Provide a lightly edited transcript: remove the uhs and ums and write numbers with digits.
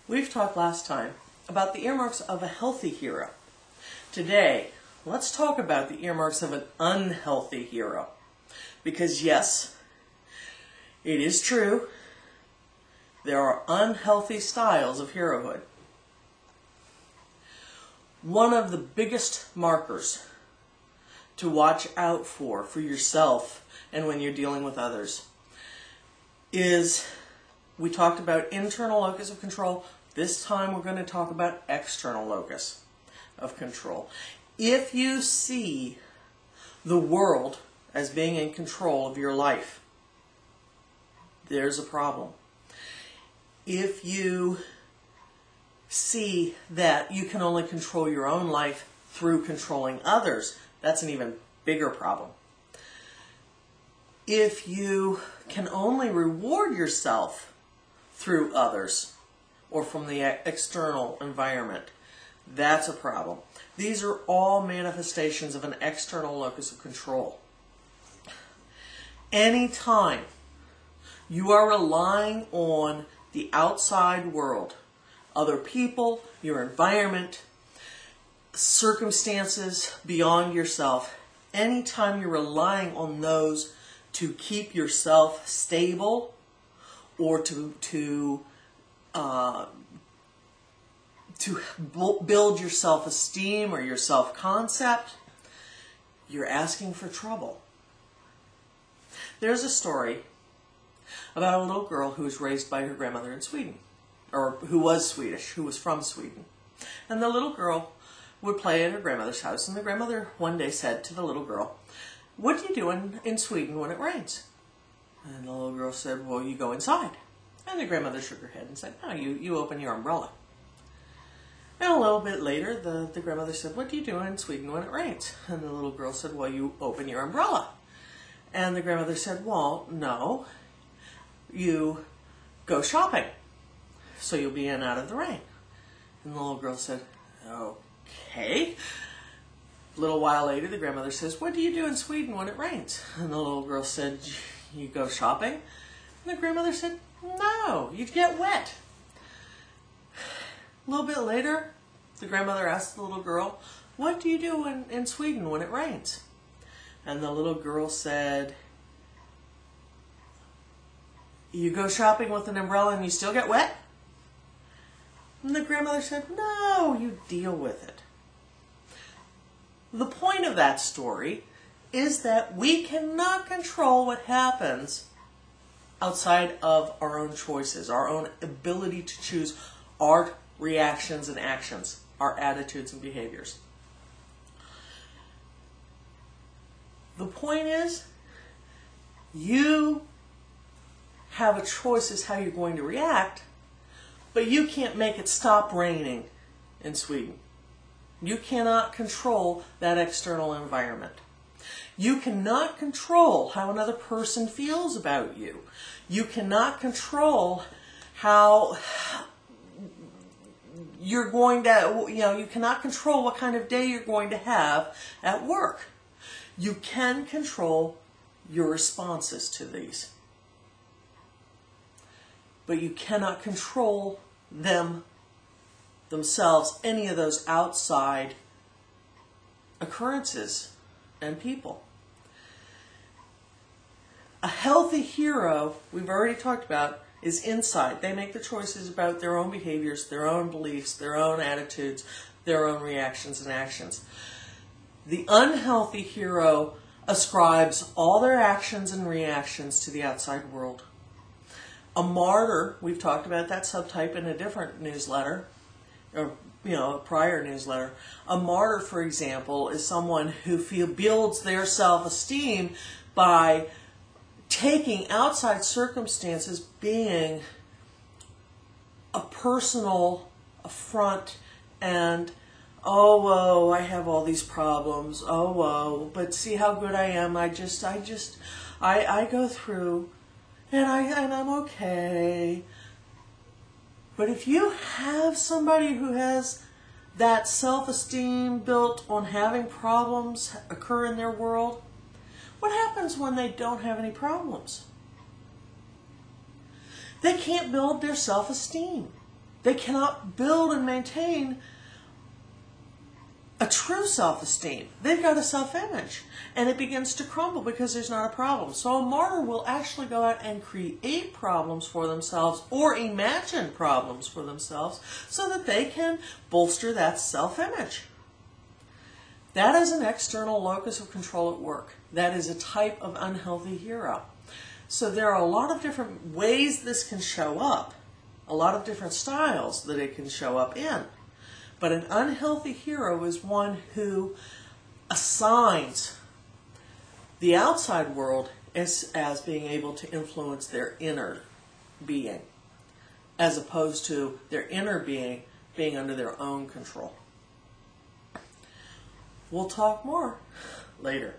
We've talked last time about the earmarks of a healthy hero. Today, let's talk about the earmarks of an unhealthy hero. Because yes, it is true, there are unhealthy styles of herohood. One of the biggest markers to watch out for yourself and when you're dealing with others is, we talked about internal locus of control. This time we're going to talk about external locus of control. If you see the world as being in control of your life, there's a problem. If you see that you can only control your own life through controlling others, that's an even bigger problem. If you can only reward yourself through others or from the external environment, that's a problem. These are all manifestations of an external locus of control. Anytime you are relying on the outside world, other people, your environment, circumstances beyond yourself, anytime you're relying on those to keep yourself stable or to build your self-esteem or your self-concept, you're asking for trouble. There's a story about a little girl who was raised by her grandmother in Sweden, or who was Swedish, who was from Sweden. And the little girl would play at her grandmother's house, and the grandmother one day said to the little girl, "What do you do in Sweden when it rains?" And the little girl said, "Well, you go inside." And the grandmother shook her head and said, "No, you open your umbrella." And a little bit later, the grandmother said, "What do you do in Sweden when it rains?" And the little girl said, "Well, you open your umbrella." And the grandmother said, "Well, no, you go shopping, so you'll be in and out of the rain." And the little girl said, "Okay." A little while later, the grandmother says, "What do you do in Sweden when it rains?" And the little girl said, "You go shopping." And the grandmother said, "No, you get wet." A little bit later, the grandmother asked the little girl, "What do you do in Sweden when it rains?" And the little girl said, "You go shopping with an umbrella and you still get wet?" And the grandmother said, "No, you deal with it." The point of that story is that we cannot control what happens outside of our own choices, our own ability to choose our reactions and actions, our attitudes and behaviors. The point is, you have a choice as how you're going to react, but you can't make it stop raining in Sweden. You cannot control that external environment. You cannot control how another person feels about you. You cannot control how you're going to, you cannot control what kind of day you're going to have at work. You can control your responses to these, but you cannot control themselves, any of those outside occurrences and people. A healthy hero, we've already talked about, is inside. They make the choices about their own behaviors, their own beliefs, their own attitudes, their own reactions and actions. The unhealthy hero ascribes all their actions and reactions to the outside world. A martyr, we've talked about that subtype in a different newsletter, or a prior newsletter. A martyr, for example, is someone who builds their self-esteem by taking outside circumstances being a personal affront and, "Oh, whoa, I have all these problems. Oh, whoa, but see how good I am. I go through and I'm okay." But if you have somebody who has that self-esteem built on having problems occur in their world, what happens when they don't have any problems? They can't build their self-esteem. They cannot build and maintain a true self-esteem. They've got a self-image, and it begins to crumble because there's not a problem. So a martyr will actually go out and create problems for themselves or imagine problems for themselves so that they can bolster that self-image. That is an external locus of control at work. That is a type of unhealthy hero. So there are a lot of different ways this can show up, a lot of different styles that it can show up in. But an unhealthy hero is one who assigns the outside world as being able to influence their inner being, as opposed to their inner being under their own control. We'll talk more later.